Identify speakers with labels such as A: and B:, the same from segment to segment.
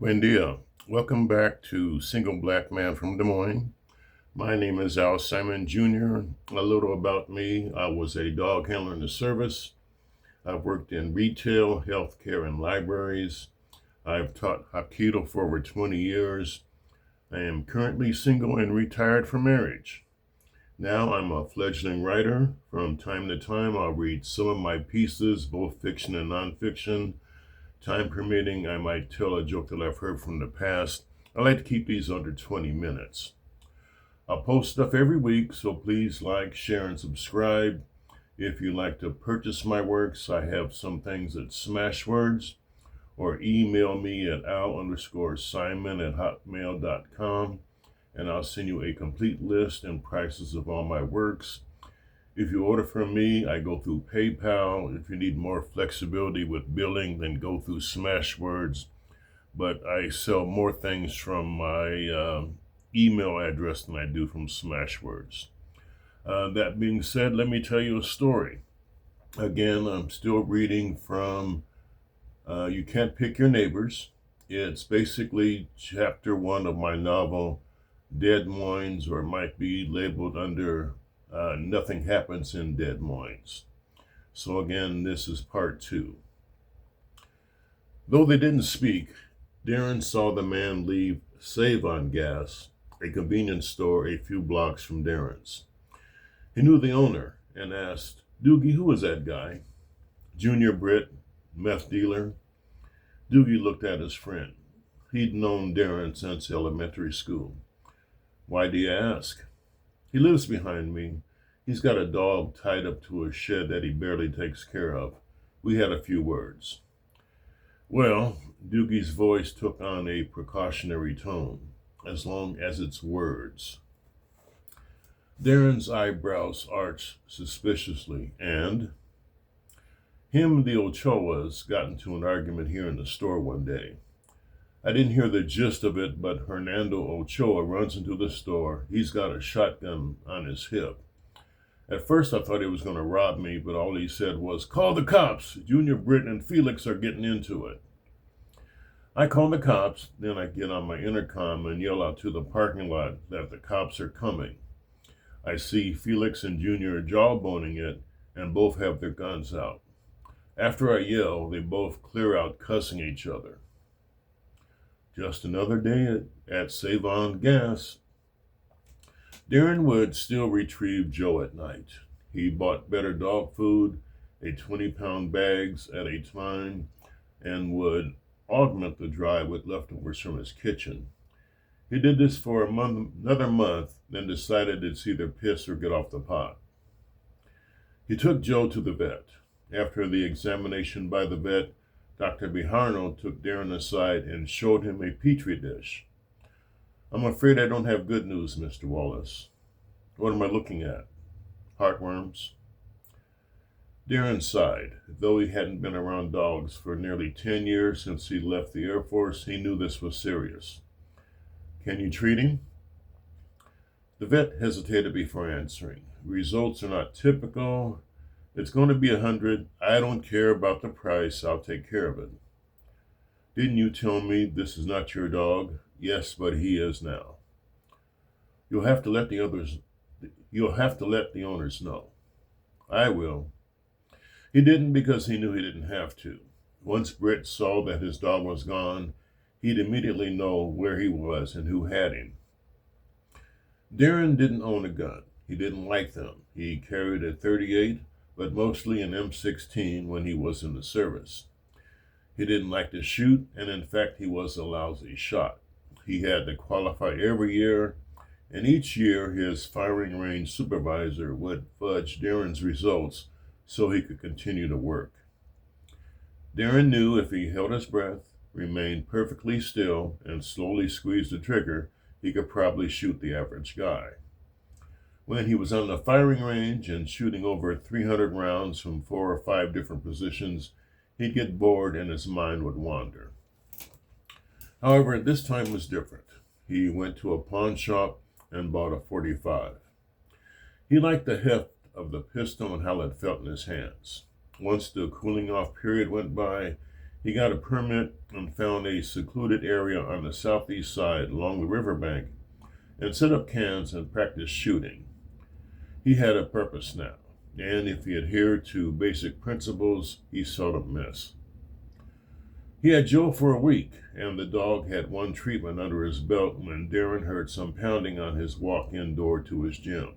A: Buen dia. Welcome back to Single Black Man from Des Moines. My name is Al Simon Jr. A little about me. I was a dog handler in the service. I've worked in retail, healthcare, and libraries. I've taught Hapkido for over 20 years. I am currently single and retired from marriage. Now I'm a fledgling writer. From time to time, I'll read some of my pieces, both fiction and nonfiction. Time permitting, I might tell a joke that I've heard from the past. I like to keep these under 20 minutes. I'll post stuff every week, so please like, share, and subscribe. If you'd like to purchase my works, I have some things at Smashwords, or email me at al_simon@hotmail.com, and I'll send you a complete list and prices of all my works. If you order from me, I go through PayPal. If you need more flexibility with billing, then go through Smashwords. But I sell more things from my email address than I do from Smashwords. That being said, let me tell you a story. Again, I'm still reading from You Can't Pick Your Neighbors. It's basically chapter 1 of my novel, Dead Moines, or it might be labeled under Nothing Happens in Dead Moines. So again, this is part 2. Though they didn't speak, Darren saw the man leave Save on Gas, a convenience store a few blocks from Darren's. He knew the owner and asked, "Doogie, who is that guy?" "Junior Britt, meth dealer." Doogie looked at his friend. He'd known Darren since elementary school. "Why do you ask?" "He lives behind me. He's got a dog tied up to a shed that he barely takes care of. We had a few words." "Well," Doogie's voice took on a precautionary tone, "as long as it's words." Darren's eyebrows arched suspiciously. "And?" "Him and the Ochoas got into an argument here in the store one day. I didn't hear the gist of it, but Hernando Ochoa runs into the store. He's got a shotgun on his hip. At first I thought he was going to rob me, but all he said was, 'Call the cops. Junior Britt and Felix are getting into it.' I call the cops, then I get on my intercom and yell out to the parking lot that the cops are coming. I see Felix and Junior jawboning it, and both have their guns out. After I yell, they both clear out cussing each other. Just another day at Save on Gas." Darren would still retrieve Joe at night. He bought better dog food, 20-pound bags at a time, and would augment the drive with leftovers from his kitchen. He did this for another month, then decided it's either piss or get off the pot. He took Joe to the vet. After the examination by the vet, Dr. Biharno took Darren aside and showed him a petri dish. "I'm afraid I don't have good news, Mr. Wallace." "What am I looking at?" "Heartworms." Darren sighed. Though he hadn't been around dogs for nearly 10 years since he left the Air Force, he knew this was serious. "Can you treat him?" The vet hesitated before answering. "Results are not typical. It's going to be 100. I don't care about the price. I'll take care of it." "Didn't you tell me this is not your dog?" "Yes, but he is now." You'll have to let the owners know." "I will." He didn't because he knew he didn't have to. Once Britt saw that his dog was gone, he'd immediately know where he was and who had him. Darren didn't own a gun. He didn't like them. He carried a .38, but mostly an M16 when he was in the service. He didn't like to shoot, and in fact he was a lousy shot. He had to qualify every year, and each year his firing range supervisor would fudge Darren's results so he could continue to work. Darren knew if he held his breath, remained perfectly still, and slowly squeezed the trigger, he could probably shoot the average guy. When he was on the firing range and shooting over 300 rounds from 4 or 5 different positions, he'd get bored and his mind would wander. However, this time was different. He went to a pawn shop and bought a .45. He liked the heft of the pistol and how it felt in his hands. Once the cooling off period went by, He got a permit and found a secluded area on the southeast side along the riverbank and set up cans and practiced shooting. He had a purpose now, and if he adhered to basic principles, he seldom missed. He had Joe for a week, and the dog had one treatment under his belt when Darren heard some pounding on his walk-in door to his gym.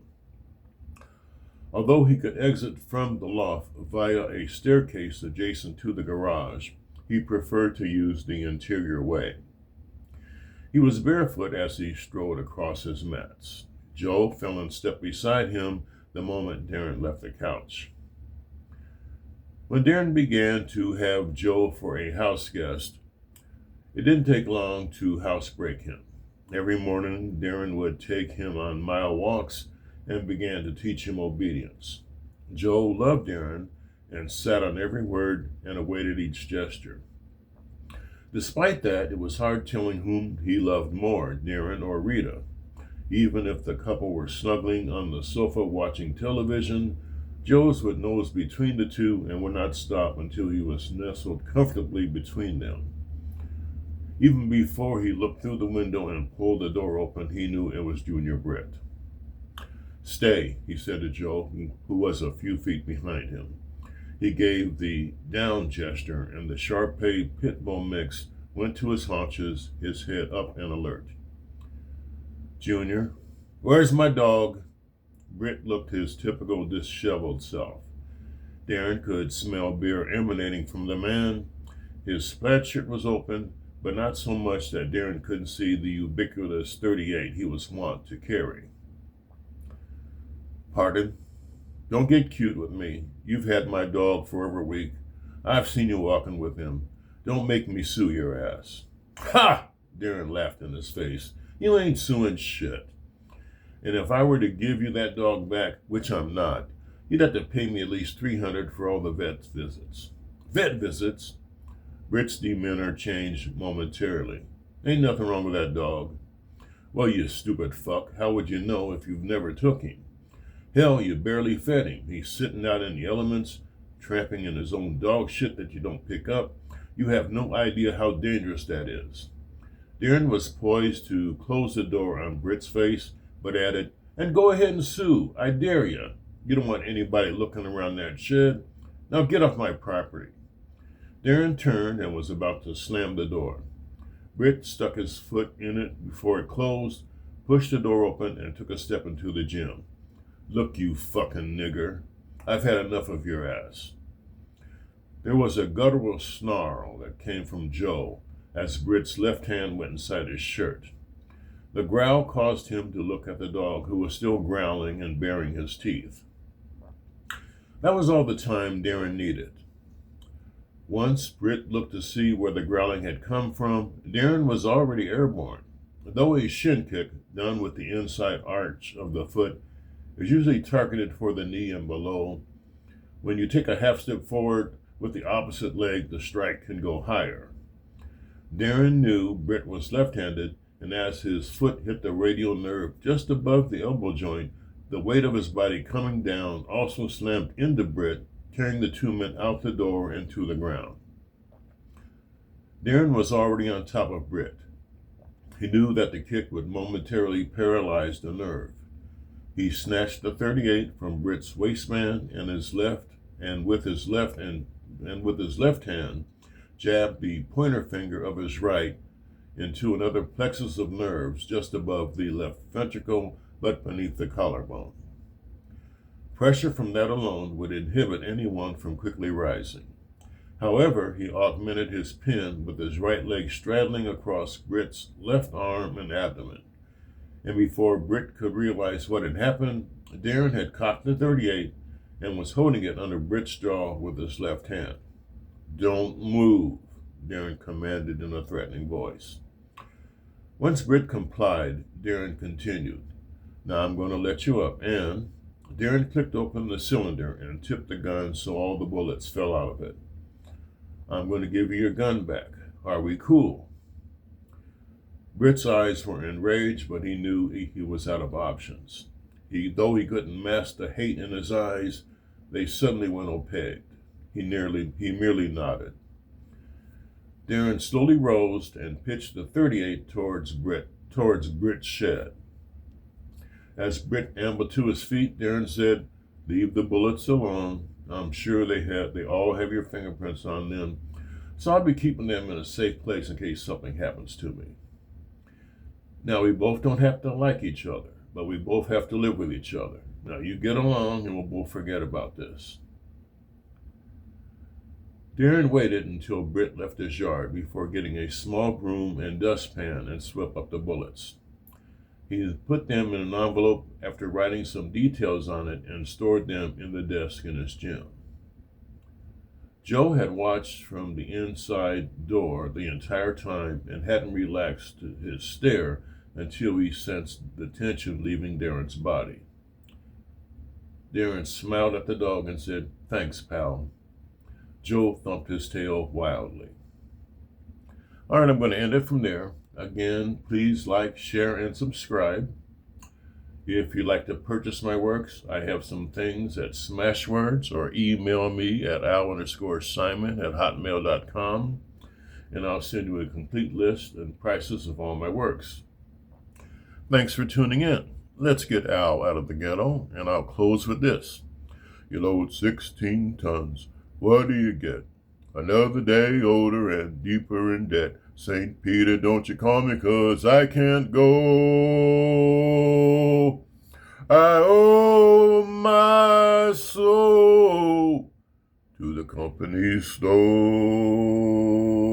A: Although he could exit from the loft via a staircase adjacent to the garage, he preferred to use the interior way. He was barefoot as he strode across his mats. Joe fell in step beside him the moment Darren left the couch. When Darren began to have Joe for a house guest, it didn't take long to housebreak him. Every morning, Darren would take him on mile walks and began to teach him obedience. Joe loved Darren and sat on every word and awaited each gesture. Despite that, it was hard telling whom he loved more, Darren or Rita. Even if the couple were snuggling on the sofa watching television, Joe's would nose between the two and would not stop until he was nestled comfortably between them. Even before he looked through the window and pulled the door open, he knew it was Junior Britt. "Stay," he said to Joe, who was a few feet behind him. He gave the down gesture, and the Shar-Pei pit bull mix went to his haunches, his head up and alert. "Junior, where's my dog?" Britt looked his typical disheveled self. Darren could smell beer emanating from the man. His plaid shirt was open, but not so much that Darren couldn't see the ubiquitous .38 he was wont to carry. "Pardon? Don't get cute with me. You've had my dog for over a week. I've seen you walking with him. Don't make me sue your ass." "Ha!" Darren laughed in his face. "You ain't suing shit. And if I were to give you that dog back, which I'm not, you'd have to pay me at least $300 for all the vet visits." "Vet visits?" Britt's demeanor changed momentarily. "Ain't nothing wrong with that dog." "Well, you stupid fuck, how would you know if you've never took him? Hell, you barely fed him. He's sitting out in the elements, tramping in his own dog shit that you don't pick up. You have no idea how dangerous that is." Darren was poised to close the door on Britt's face, but added, "And go ahead and sue. I dare you. You don't want anybody looking around that shed. Now get off my property." Darren turned and was about to slam the door. Britt stuck his foot in it before it closed, pushed the door open, and took a step into the gym. "Look, you fucking nigger. I've had enough of your ass." There was a guttural snarl that came from Joe as Britt's left hand went inside his shirt. The growl caused him to look at the dog, who was still growling and baring his teeth. That was all the time Darren needed. Once Britt looked to see where the growling had come from, Darren was already airborne. Though a shin kick done with the inside arch of the foot is usually targeted for the knee and below, when you take a half step forward with the opposite leg, the strike can go higher. Darren knew Britt was left-handed, and as his foot hit the radial nerve just above the elbow joint, the weight of his body coming down also slammed into Britt, carrying the two men out the door and to the ground. Darren was already on top of Britt. He knew that the kick would momentarily paralyze the nerve. He snatched the .38 from Britt's waistband and with his left hand, jabbed the pointer finger of his right into another plexus of nerves just above the left ventricle, but beneath the collarbone. Pressure from that alone would inhibit anyone from quickly rising. However, he augmented his pin with his right leg straddling across Britt's left arm and abdomen. And before Britt could realize what had happened, Darren had cocked the .38 and was holding it under Britt's jaw with his left hand. "Don't move," Darren commanded in a threatening voice. Once Britt complied, Darren continued, "Now I'm going to let you up," and Darren clicked open the cylinder and tipped the gun so all the bullets fell out of it. "I'm going to give you your gun back. Are we cool?" Britt's eyes were enraged, but he knew he was out of options. Though he couldn't mask the hate in his eyes, they suddenly went opaque. He merely nodded. Darren slowly rose and pitched the .38 towards Britt's shed. As Britt ambled to his feet, Darren said, "Leave the bullets alone. I'm sure they all have your fingerprints on them, so I'll be keeping them in a safe place in case something happens to me." Now, we both don't have to like each other, but we both have to live with each other. Now, you get along and we'll both forget about this. Darren waited until Britt left his yard before getting a small broom and dustpan and swept up the bullets. He put them in an envelope after writing some details on it and stored them in the desk in his gym. Joe had watched from the inside door the entire time and hadn't relaxed his stare until he sensed the tension leaving Darren's body. Darren smiled at the dog and said, "Thanks, pal." Joe thumped his tail wildly. All right, I'm going to end it from there. Again, please like, share, and subscribe. If you'd like to purchase my works, I have some things at Smashwords, or email me at al_simon@hotmail.com, and I'll send you a complete list and prices of all my works. Thanks for tuning in. Let's get Al out of the ghetto, and I'll close with this. You load 16 tons. What do you get? Another day older and deeper in debt. St. Peter, don't you call me, 'cause I can't go. I owe my soul to the company store.